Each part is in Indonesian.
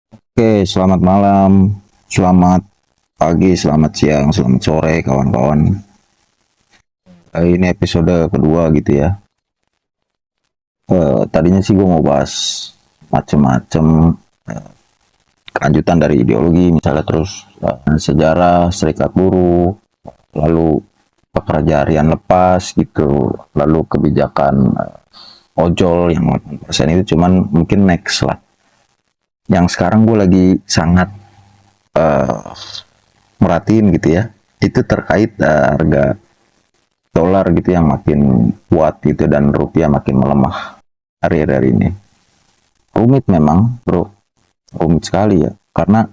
Oke, selamat malam, selamat pagi, selamat siang, selamat sore, kawan-kawan. Ini episode kedua gitu ya. Tadinya sih gue mau bahas macem-macem kelanjutan dari ideologi, misalnya terus sejarah, serikat buruh, lalu pekerja harian lepas gitu, lalu kebijakan ojol yang 8% itu cuman mungkin next lah. Yang sekarang gue lagi sangat uh, merhatiin gitu ya, itu terkait harga dolar gitu yang makin kuat gitu dan rupiah makin melemah hari-hari ini. Rumit memang, bro. Rumit sekali ya. Karena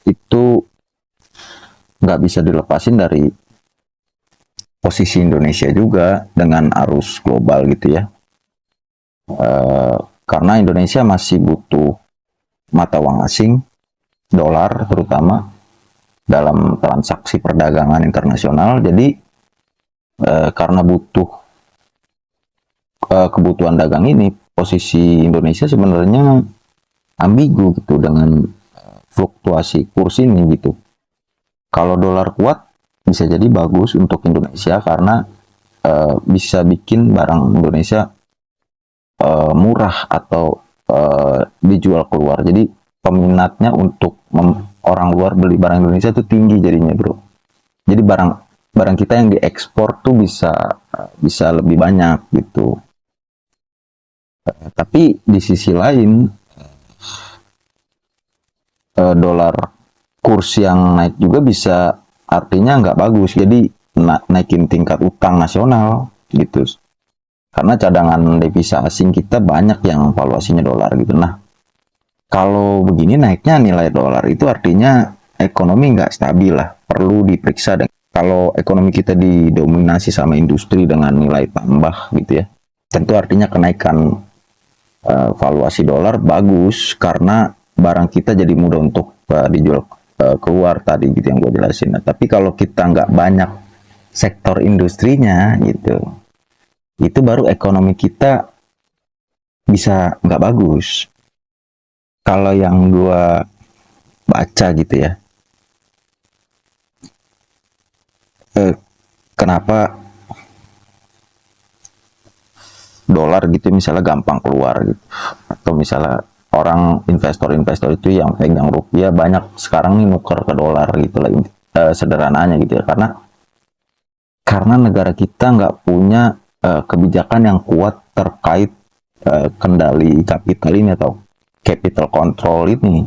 itu nggak bisa dilepasin dari posisi Indonesia juga dengan arus global gitu ya. Karena Indonesia masih butuh mata uang asing, dolar terutama, dalam transaksi perdagangan internasional. Jadi karena butuh kebutuhan dagang ini, posisi Indonesia sebenarnya ambigu gitu dengan fluktuasi kurs ini gitu. Kalau dolar kuat bisa jadi bagus untuk Indonesia karena bisa bikin barang Indonesia murah atau dijual keluar. Jadi peminatnya untuk orang luar beli barang Indonesia itu tinggi jadinya, bro. Jadi barang barang kita yang diekspor tuh bisa lebih banyak gitu. Tapi di sisi lain dolar kurs yang naik juga bisa artinya nggak bagus. Jadi naikin tingkat utang nasional gitu. Karena cadangan devisa asing kita banyak yang valuasinya dolar gitu. Nah, kalau begini naiknya nilai dolar itu artinya ekonomi nggak stabil lah. Perlu diperiksa. Kalau ekonomi kita didominasi sama industri dengan nilai tambah gitu ya, tentu artinya kenaikan valuasi dolar bagus karena barang kita jadi mudah untuk dijual keluar tadi gitu yang gue jelasin. Nah, tapi kalau kita nggak banyak sektor industrinya gitu, itu baru ekonomi kita bisa nggak bagus. Kalau yang gue baca gitu ya, eh, kenapa dolar gitu misalnya gampang keluar gitu, atau misalnya orang investor-investor itu yang pegang rupiah banyak sekarang nih nuker ke dolar gitu lah, sederhananya gitu ya, karena negara kita nggak punya kebijakan yang kuat terkait kendali kapital ini atau capital control ini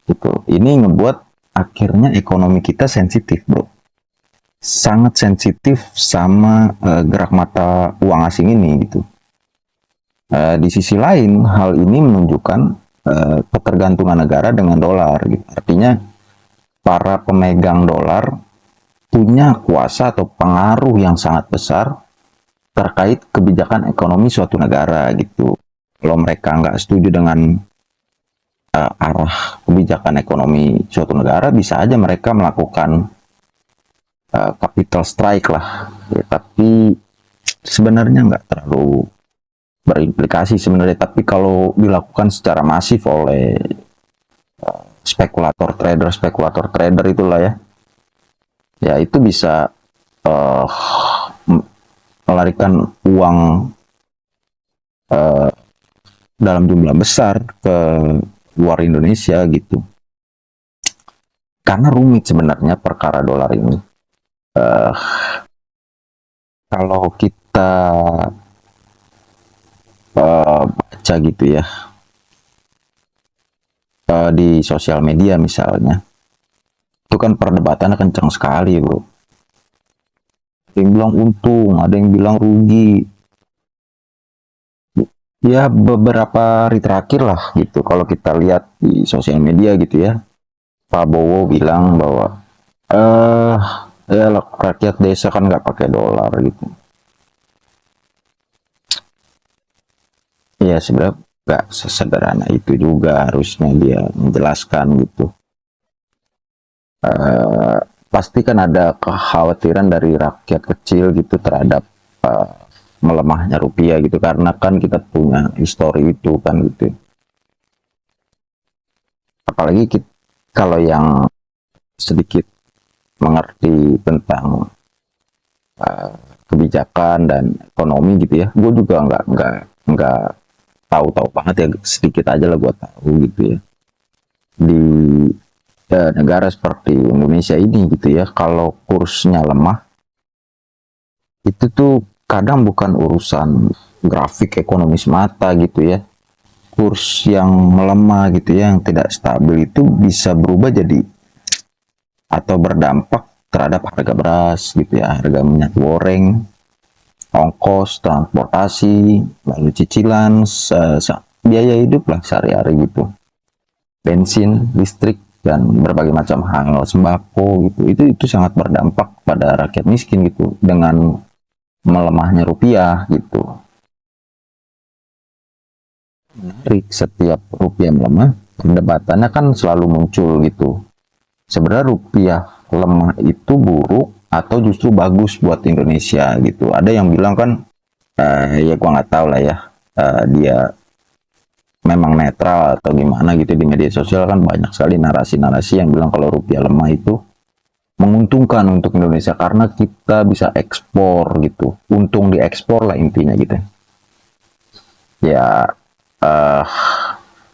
gitu. Ini ngebuat akhirnya ekonomi kita sensitif, bro, sangat sensitif sama gerak mata uang asing ini gitu. Di sisi lain hal ini menunjukkan ketergantungan negara dengan dolar gitu. Artinya para pemegang dolar punya kuasa atau pengaruh yang sangat besar terkait kebijakan ekonomi suatu negara gitu. Kalau mereka nggak setuju dengan arah kebijakan ekonomi suatu negara, bisa aja mereka melakukan capital strike lah. Ya, tapi sebenarnya nggak terlalu berimplikasi sebenarnya. Tapi kalau dilakukan secara masif oleh spekulator trader itulah ya, ya itu bisa uh, melarikan uang uh, dalam jumlah besar ke luar Indonesia gitu. Karena rumit sebenarnya perkara dolar ini. Uh, Kalau kita baca gitu ya di sosial media misalnya, itu kan perdebatannya kencang sekali, bro. Ada yang bilang untung, ada yang bilang rugi. Ya beberapa hari terakhir lah gitu. Kalau kita lihat di sosial media gitu ya, Pak Bowo bilang bahwa eh ya rakyat desa kan nggak pakai dolar gitu. Ya sebenarnya nggak sesederhana itu juga, harusnya dia menjelaskan gitu. Eh, Pasti kan ada kekhawatiran dari rakyat kecil gitu terhadap eh, melemahnya rupiah gitu, karena kan kita punya histori itu kan gitu. apalagi kalau yang sedikit mengerti tentang uh, kebijakan dan ekonomi gitu ya, gue juga nggak tahu-tahu banget ya, sedikit aja lah gue tahu gitu ya. Di negara seperti Indonesia ini gitu ya, kalau kursnya lemah itu tuh kadang bukan urusan grafik ekonomi semata gitu ya. Kurs yang melemah gitu ya, yang tidak stabil itu bisa berubah jadi atau berdampak terhadap harga beras gitu ya, harga minyak goreng, ongkos transportasi, lalu cicilan, biaya hidup lah sehari-hari gitu, bensin, listrik, dan berbagai macam hal, sembako gitu. Itu sangat berdampak pada rakyat miskin gitu dengan melemahnya rupiah gitu. Menarik, setiap rupiah melemah, perdebatannya kan selalu muncul gitu. Sebenarnya rupiah lemah itu buruk atau justru bagus buat Indonesia gitu. Ada yang bilang kan, ya gua nggak tahu lah ya, dia memang netral atau gimana gitu. Di media sosial kan banyak sekali narasi-narasi yang bilang kalau rupiah lemah itu menguntungkan untuk Indonesia karena kita bisa ekspor gitu. Untung di ekspor lah intinya gitu. Ya,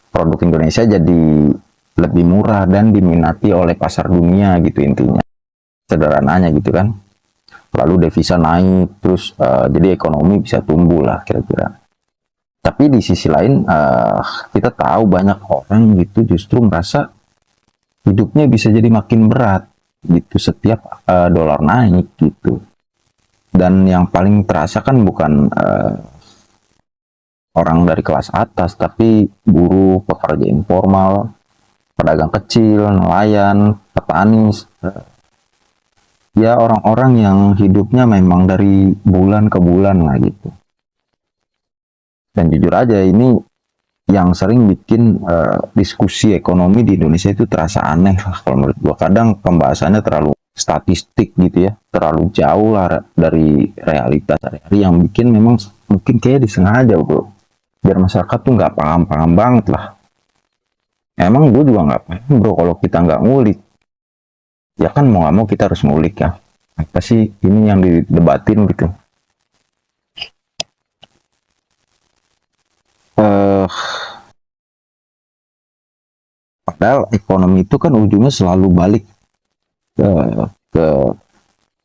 produk Indonesia jadi lebih murah dan diminati oleh pasar dunia gitu intinya. Sederhananya gitu kan. Lalu devisa naik, terus jadi ekonomi bisa tumbuh lah kira-kira. Tapi di sisi lain kita tahu banyak orang gitu justru merasa hidupnya bisa jadi makin berat gitu setiap dolar naik gitu. Dan yang paling terasa kan bukan orang dari kelas atas, tapi buruh, pekerja informal, pedagang kecil, nelayan, petani, ya orang-orang yang hidupnya memang dari bulan ke bulan lah gitu. Dan jujur aja ini yang sering bikin diskusi ekonomi di Indonesia itu terasa aneh lah kalau menurut gua. Kadang pembahasannya terlalu statistik gitu ya, terlalu jauh lah dari realitas sehari-hari, yang bikin memang mungkin kayak disengaja bro, biar masyarakat tuh nggak paham-paham banget lah. Emang gue juga nggak paham bro kalau kita nggak ngulik. Ya kan mau nggak mau kita harus ngulik ya. Apa sih ini yang didebatin gitu. Padahal ekonomi itu kan ujungnya selalu balik ke, ke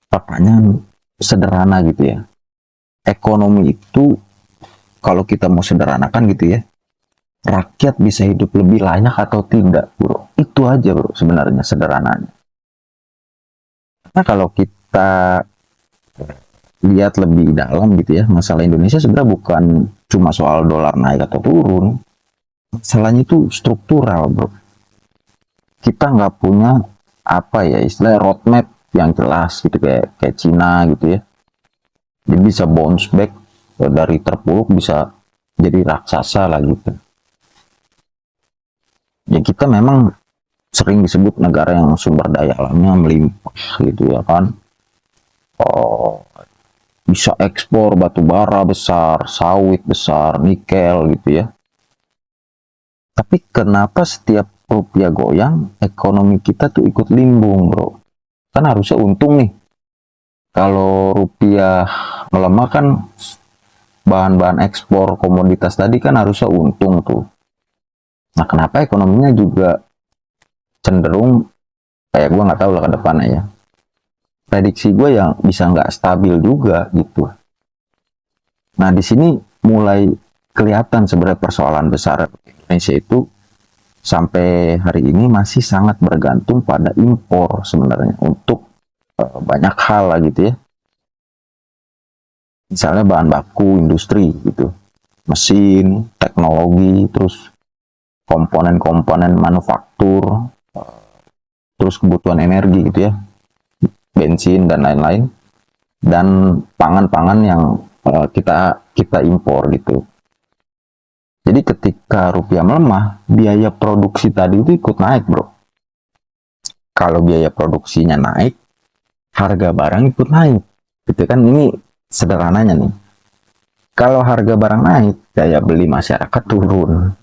pertanyaan sederhana gitu ya. Ekonomi itu kalau kita mau sederhanakan gitu ya, rakyat bisa hidup lebih layak atau tidak bro. Itu aja bro sebenarnya sederhananya. Karena kalau kita lihat lebih dalam gitu ya, masalah Indonesia sebenarnya bukan cuma soal dolar naik atau turun. Masalahnya itu struktural bro. Kita nggak punya apa ya istilah roadmap yang jelas gitu, kayak Cina gitu ya. Dia bisa bounce back dari terpuruk bisa jadi raksasa lah gitu. Ya kita memang sering disebut negara yang sumber daya alamnya melimpah gitu ya kan. Oh, bisa ekspor batu bara besar, sawit besar, nikel gitu ya. Tapi kenapa setiap rupiah goyang, ekonomi kita tuh ikut limbung bro? Kan harusnya untung nih. Kalau rupiah melemah kan bahan-bahan ekspor komoditas tadi kan harusnya untung tuh. Nah kenapa ekonominya juga cenderung kayak gue nggak tahu lah ke depannya ya. Prediksi gue yang bisa nggak stabil juga gitu. Nah di sini mulai kelihatan sebenarnya persoalan besar Indonesia itu sampai hari ini masih sangat bergantung pada impor sebenarnya untuk banyak hal lah gitu ya. Misalnya bahan baku industri gitu, mesin, teknologi, terus komponen-komponen manufaktur, terus kebutuhan energi gitu ya, bensin dan lain-lain, dan pangan-pangan yang kita impor gitu. Jadi ketika rupiah melemah, biaya produksi tadi itu ikut naik bro. Kalau biaya produksinya naik, harga barang ikut naik. Gitu kan, ini sederhananya nih. Kalau harga barang naik, daya beli masyarakat turun.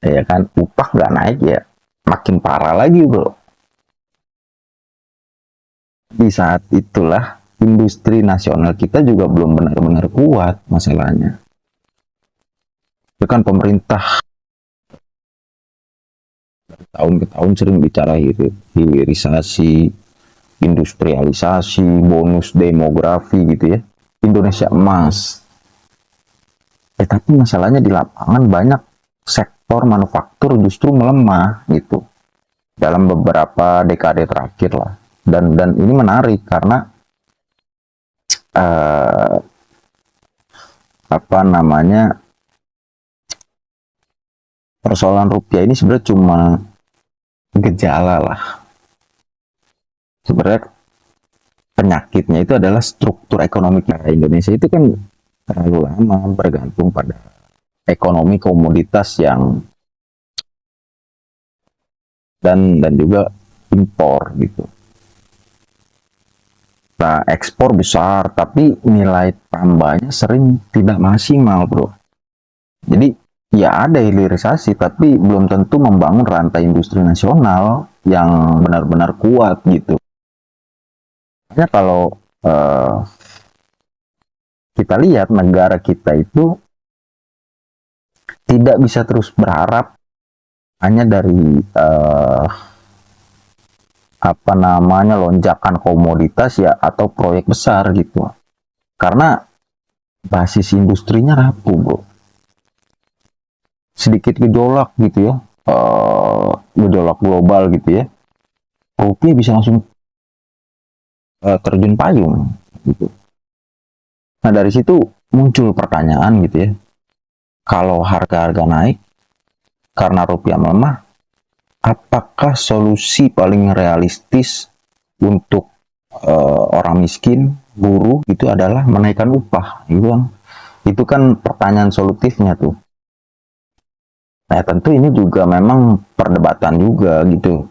Ya kan, upah nggak naik ya, makin parah lagi bro. Di saat itulah industri nasional kita juga belum benar-benar kuat masalahnya. Itu kan pemerintah tahun ke tahun sering bicara hilirisasi, industrialisasi, bonus demografi gitu ya. Indonesia emas. Tapi masalahnya di lapangan banyak sektor manufaktur justru melemah gitu dalam beberapa dekade terakhir lah. Dan ini menarik karena uh, apa namanya persoalan rupiah ini sebenarnya cuma gejala lah. Sebenarnya penyakitnya itu adalah struktur ekonomi Indonesia itu kan terlalu lama bergantung pada ekonomi komoditas yang dan juga impor gitu. Nah, ekspor besar tapi nilai tambahnya sering tidak maksimal, bro. Jadi ya ada hilirisasi tapi belum tentu membangun rantai industri nasional yang benar-benar kuat gitu. Hanya kalau kita lihat negara kita itu tidak bisa terus berharap hanya dari apa namanya lonjakan komoditas ya atau proyek besar gitu. Karena basis industrinya rapuh, bro. Sedikit gejolak gitu ya, gejolak global gitu ya, rupiah bisa langsung terjun payung gitu. Nah dari situ muncul pertanyaan gitu ya, kalau harga-harga naik karena rupiah melemah, apakah solusi paling realistis untuk orang miskin, buruh itu adalah menaikkan upah? Itu kan pertanyaan solutifnya tuh. Nah tentu ini juga memang perdebatan juga gitu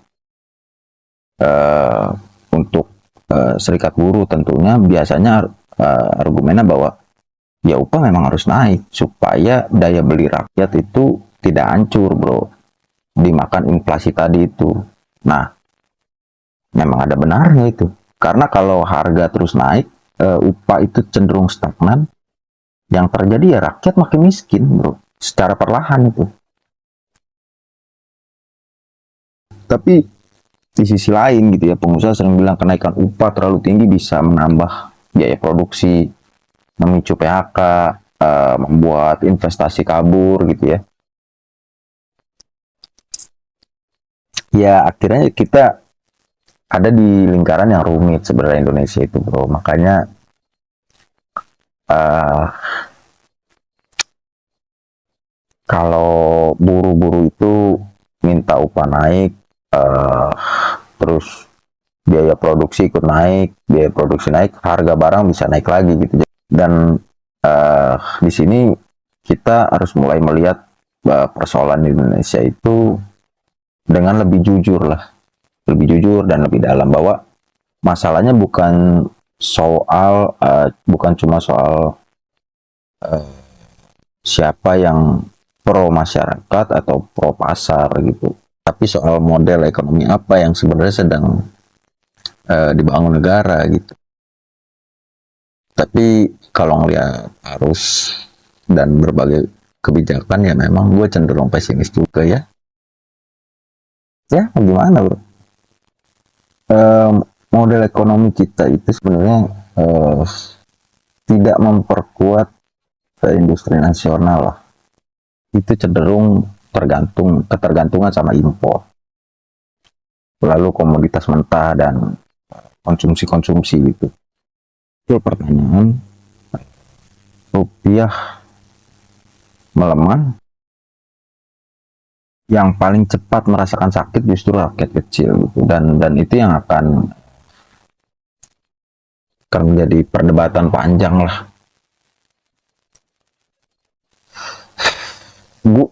untuk serikat buruh. Tentunya biasanya argumennya bahwa ya upah memang harus naik supaya daya beli rakyat itu tidak hancur, bro, dimakan inflasi tadi itu. Nah memang ada benarnya itu, karena kalau harga terus naik, upah itu cenderung stagnan, yang terjadi ya rakyat makin miskin, bro, secara perlahan itu. Tapi di sisi lain gitu ya, pengusaha sering bilang kenaikan upah terlalu tinggi bisa menambah biaya produksi, memicu PHK, membuat investasi kabur gitu ya. Ya akhirnya kita ada di lingkaran yang rumit sebenarnya Indonesia itu, bro. Makanya uh, kalau buru-buru itu minta upah naik, terus biaya produksi ikut naik, biaya produksi naik, harga barang bisa naik lagi gitu. Dan di sini kita harus mulai melihat persoalan di Indonesia itu dengan lebih jujur lah, lebih jujur dan lebih dalam, bahwa masalahnya bukan soal bukan cuma soal siapa yang pro masyarakat atau pro pasar gitu, tapi soal model ekonomi apa yang sebenarnya sedang dibangun negara gitu. Tapi kalau ngeliat arus dan berbagai kebijakan ya memang gue cenderung pesimis juga ya. Ya gimana bro? Model ekonomi kita itu sebenarnya tidak memperkuat industri nasional lah. Itu cenderung ketergantungan sama impor. Lalu komoditas mentah dan konsumsi gitu. Itu pertanyaan, rupiah melemah, yang paling cepat merasakan sakit justru rakyat kecil gitu. Dan itu yang akan menjadi perdebatan panjang lah.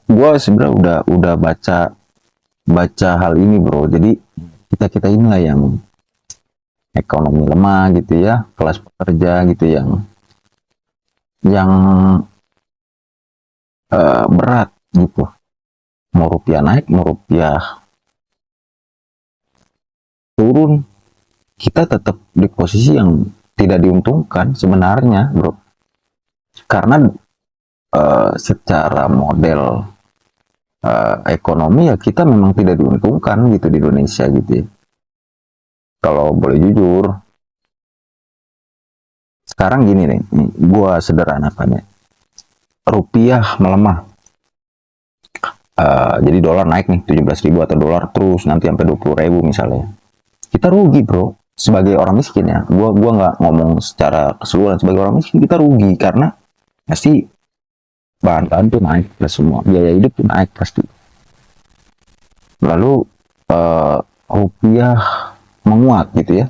Gua sebenarnya udah baca hal ini, bro. Jadi kita inilah yang ekonomi lemah gitu ya, kelas pekerja gitu yang berat gitu. Mau rupiah naik, mau rupiah turun, kita tetap di posisi yang tidak diuntungkan sebenarnya, bro. Karena secara model ekonomi ya kita memang tidak diuntungkan gitu di Indonesia gitu ya. Kalau boleh jujur, sekarang gini nih, gua sederhanakan ya. Rupiah melemah. Jadi dolar naik nih 17.000 atau dolar terus nanti sampai 20.000 misalnya. Kita rugi, bro. Sebagai orang miskin ya. Gua nggak ngomong secara keseluruhan, sebagai orang miskin kita rugi karena pasti bahan-bahan tuh naik plus semua, biaya hidup tuh naik pasti. Lalu rupiah menguat gitu ya.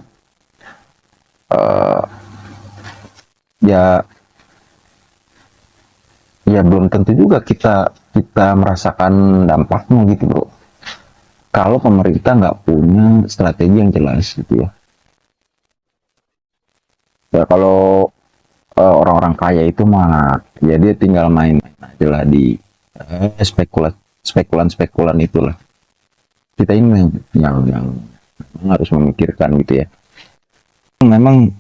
Uh, ya ya belum tentu juga kita merasakan dampaknya gitu, bro. Kalau pemerintah nggak punya strategi yang jelas gitu ya. Ya kalau orang-orang kaya itu mah ya dia tinggal main-main aja lah di spekulan itulah. Kita ini yang harus memikirkan gitu ya. Memang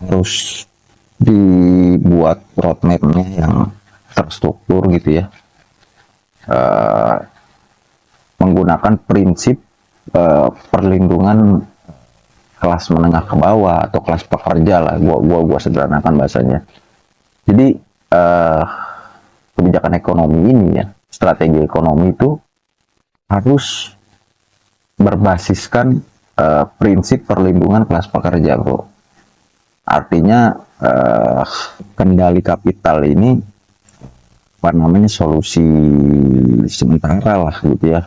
harus dibuat roadmapnya yang terstruktur gitu ya, menggunakan prinsip perlindungan kelas menengah ke bawah atau kelas pekerja lah, gua sederhanakan bahasanya. Jadi kebijakan ekonomi ini ya, strategi ekonomi itu harus berbasiskan prinsip perlindungan kelas pekerja, bro. Artinya kendali kapital ini apa namanya solusi sementara lah gitu ya.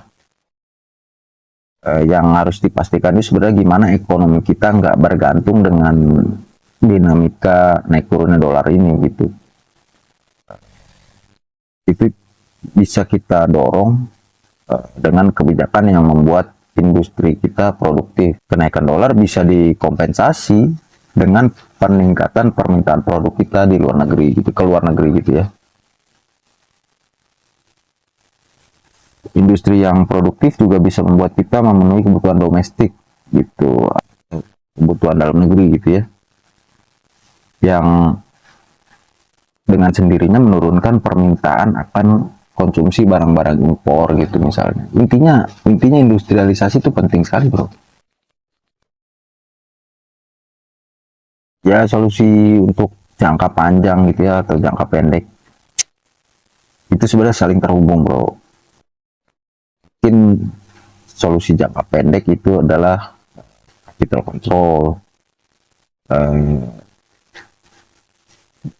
Yang harus dipastikan itu sebenarnya gimana ekonomi kita nggak bergantung dengan dinamika naik turunnya dolar ini gitu. Itu bisa kita dorong dengan kebijakan yang membuat industri kita produktif. Kenaikan dolar bisa dikompensasi dengan peningkatan permintaan produk kita di luar negeri gitu, ke luar negeri gitu ya. Industri yang produktif juga bisa membuat kita memenuhi kebutuhan domestik gitu, kebutuhan dalam negeri gitu ya, yang dengan sendirinya menurunkan permintaan akan konsumsi barang-barang impor gitu misalnya. Intinya industrialisasi itu penting sekali, bro. Ya solusi untuk jangka panjang gitu ya atau jangka pendek itu sebenarnya saling terhubung, bro. Mungkin solusi jangka pendek itu adalah capital control,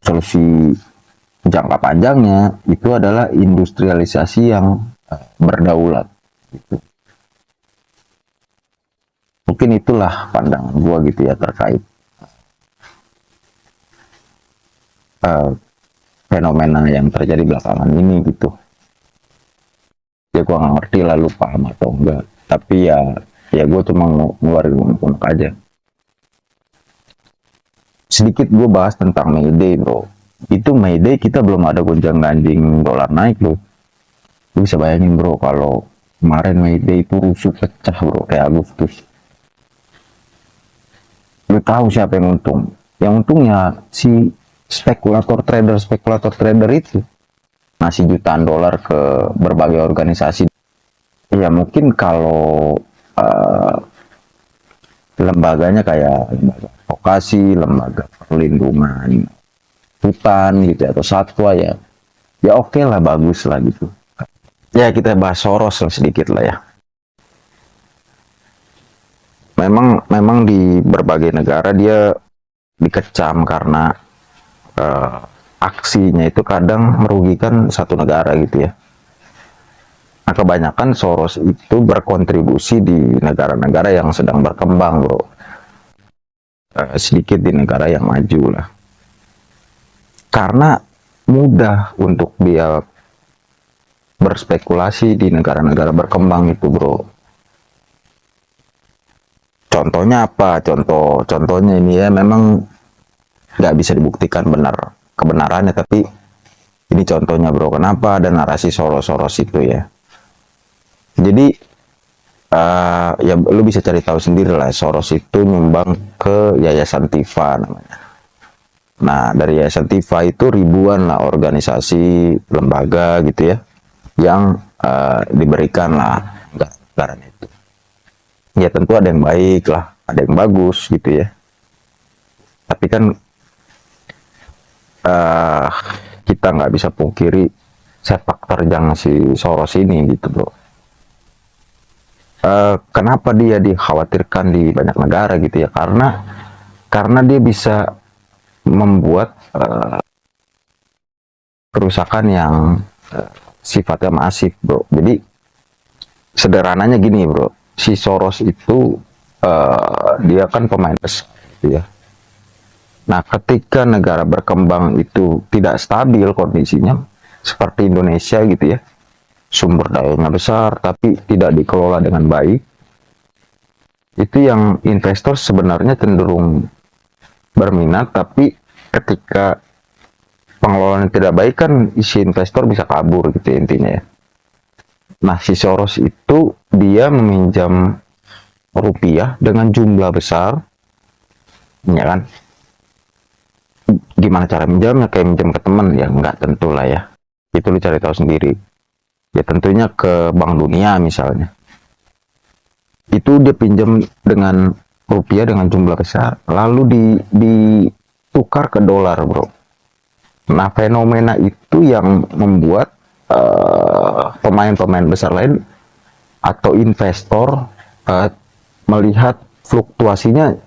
solusi jangka panjangnya itu adalah industrialisasi yang berdaulat gitu. Mungkin itulah pandangan gua gitu ya terkait fenomena yang terjadi belakangan ini gitu. Ya gue nggak ngerti lah lu paham atau enggak, tapi ya gue cuma ngeluarin unek aja. Sedikit gue bahas tentang Mayday, bro. Itu Mayday kita belum ada gonjang ganjing dolar naik, bro. Lu bisa bayangin, bro, kalau kemarin Mayday itu rusuh pecah, bro, kayak Agustus. Lu tahu siapa yang untung? Yang untung ya si spekulator trader itu ngasih jutaan dolar ke berbagai organisasi. Ya mungkin kalau lembaganya kayak lembaga advokasi, lembaga perlindungan hutan gitu atau satwa ya oke lah, bagus lah gitu. Ya kita bahas Soros lah sedikit lah ya. Memang di berbagai negara dia dikecam karena aksinya itu kadang merugikan satu negara gitu ya. Nah, kebanyakan Soros itu berkontribusi di negara-negara yang sedang berkembang, bro. Sedikit di negara yang maju lah. Karena mudah untuk dia berspekulasi di negara-negara berkembang itu, bro. Contohnya apa? Contohnya ini ya memang nggak bisa dibuktikan kebenarannya, tapi ini contohnya, bro. Kenapa ada narasi Soros itu ya? Jadi Ya lu bisa cari tahu sendiri lah, Soros itu nyumbang ke Yayasan Tifa namanya. Nah, dari Yayasan Tifa itu ribuan lah organisasi, lembaga gitu ya, yang diberikan lah anggaran itu. Ya tentu ada yang baik lah, ada yang bagus gitu ya. Tapi kan uh, kita nggak bisa pungkiri sepak terjang si Soros ini gitu bro. Kenapa dia dikhawatirkan di banyak negara gitu ya? Karena dia bisa membuat kerusakan yang sifatnya masif bro. Jadi sederhananya gini bro, si Soros itu dia kan pemain besar gitu ya. Nah ketika negara berkembang itu tidak stabil kondisinya seperti Indonesia gitu ya, sumber dayanya besar tapi tidak dikelola dengan baik, itu yang investor sebenarnya cenderung berminat, tapi ketika pengelolaan tidak baik kan isi investor bisa kabur gitu ya, intinya ya. Nah si Soros itu dia meminjam rupiah dengan jumlah besar, ya kan? Gimana cara minjamnya? Kayak minjam ke teman ya? Nggak tentu lah ya. Itu lu cari tahu sendiri. Ya tentunya ke Bank Dunia misalnya. Itu dia pinjam dengan rupiah dengan jumlah besar, lalu ditukar ke dolar bro. Nah fenomena itu yang membuat pemain-pemain besar lain atau investor melihat fluktuasinya,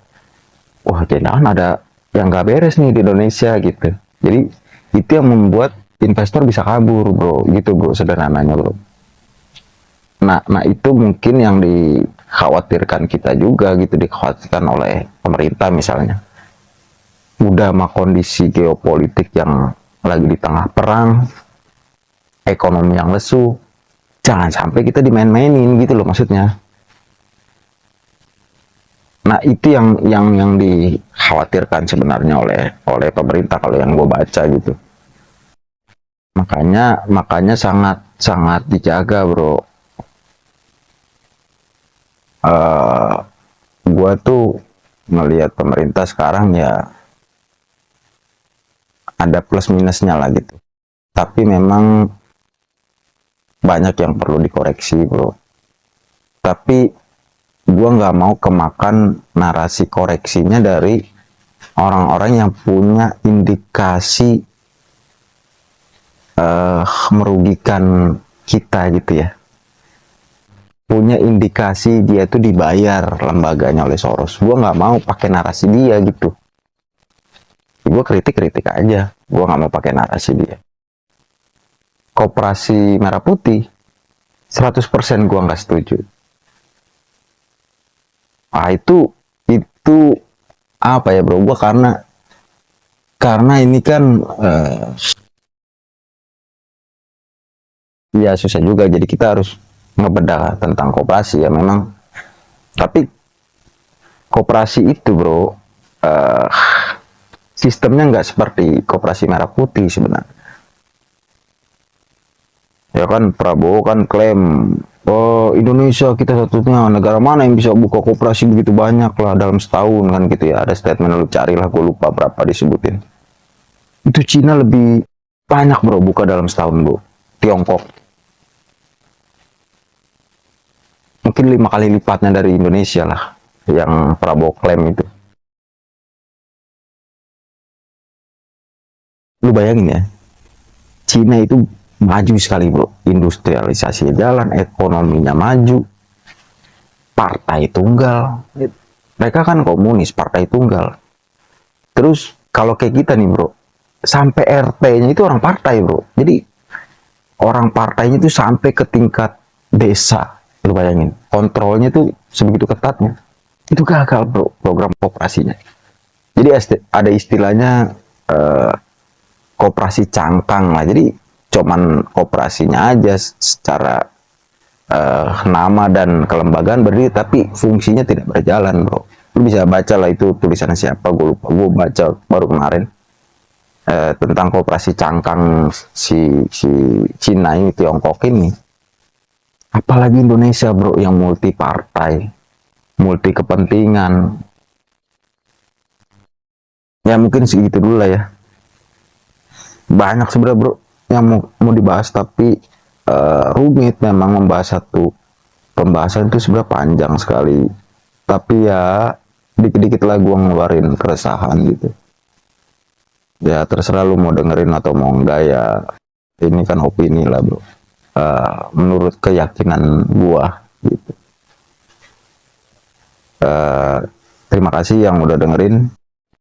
wah jangan ada yang nggak beres nih di Indonesia gitu. Jadi itu yang membuat investor bisa kabur bro, gitu bro sederhananya bro. Nah itu mungkin yang dikhawatirkan kita juga gitu, dikhawatirkan oleh pemerintah misalnya. Udah mah kondisi geopolitik yang lagi di tengah perang, ekonomi yang lesu, jangan sampai kita dimain-mainin gitu loh maksudnya. Nah itu yang dikhawatirkan sebenarnya oleh pemerintah kalau yang gue baca gitu. Makanya sangat sangat dijaga bro. Gue tuh melihat pemerintah sekarang ya ada plus minusnya lah gitu. Tapi memang banyak yang perlu dikoreksi bro. Tapi gue nggak mau kemakan narasi koreksinya dari orang-orang yang punya indikasi merugikan kita gitu ya, punya indikasi dia tuh dibayar lembaganya oleh Soros. Gue nggak mau pakai narasi dia gitu. Gue kritik aja, gue nggak mau pakai narasi dia. Koperasi Merah Putih 100% gue nggak setuju. Ah itu apa ya bro, gue karena ini kan ya susah juga, jadi kita harus ngebedah tentang koperasi ya memang. Tapi koperasi itu bro sistemnya nggak seperti koperasi Merah Putih sebenarnya. Ya kan Prabowo kan klaim, oh Indonesia kita satunya negara mana yang bisa buka koperasi begitu banyak lah dalam setahun kan gitu ya. Ada statement, lu carilah, gue lupa berapa disebutin. Itu Cina lebih banyak bro buka dalam setahun bro. Tiongkok mungkin 5 kali lipatnya dari Indonesia lah yang Prabowo klaim itu. Lu bayangin ya, Cina itu maju sekali bro, industrialisasi jalan, ekonominya maju, partai tunggal. Mereka kan komunis, partai tunggal. Terus kalau kayak kita nih bro, sampai RT-nya itu orang partai bro. Jadi orang partainya itu sampai ke tingkat desa. Lu bayangin, kontrolnya tuh sebegitu ketatnya. Itu gagal bro program koperasinya. Jadi ada istilahnya koperasi cangkang lah. Jadi cuman koperasinya aja secara nama dan kelembagaan berdiri, tapi fungsinya tidak berjalan bro. Lu bisa baca lah itu tulisannya siapa, gue lupa, gue baca baru kemarin tentang koperasi cangkang si Cina ini, Tiongkok ini. Apalagi Indonesia bro, yang multi partai, multi kepentingan. Ya mungkin segitu dulu lah ya. Banyak sebenarnya bro yang mau dibahas, tapi rumit memang membahas satu pembahasan itu sebenarnya panjang sekali. Tapi ya dikit-dikit lah gue ngeluarin keresahan gitu. Ya terserah lu mau dengerin atau mau enggak ya. Ini kan opini lah bro. Menurut keyakinan gua gitu. Terima kasih yang udah dengerin.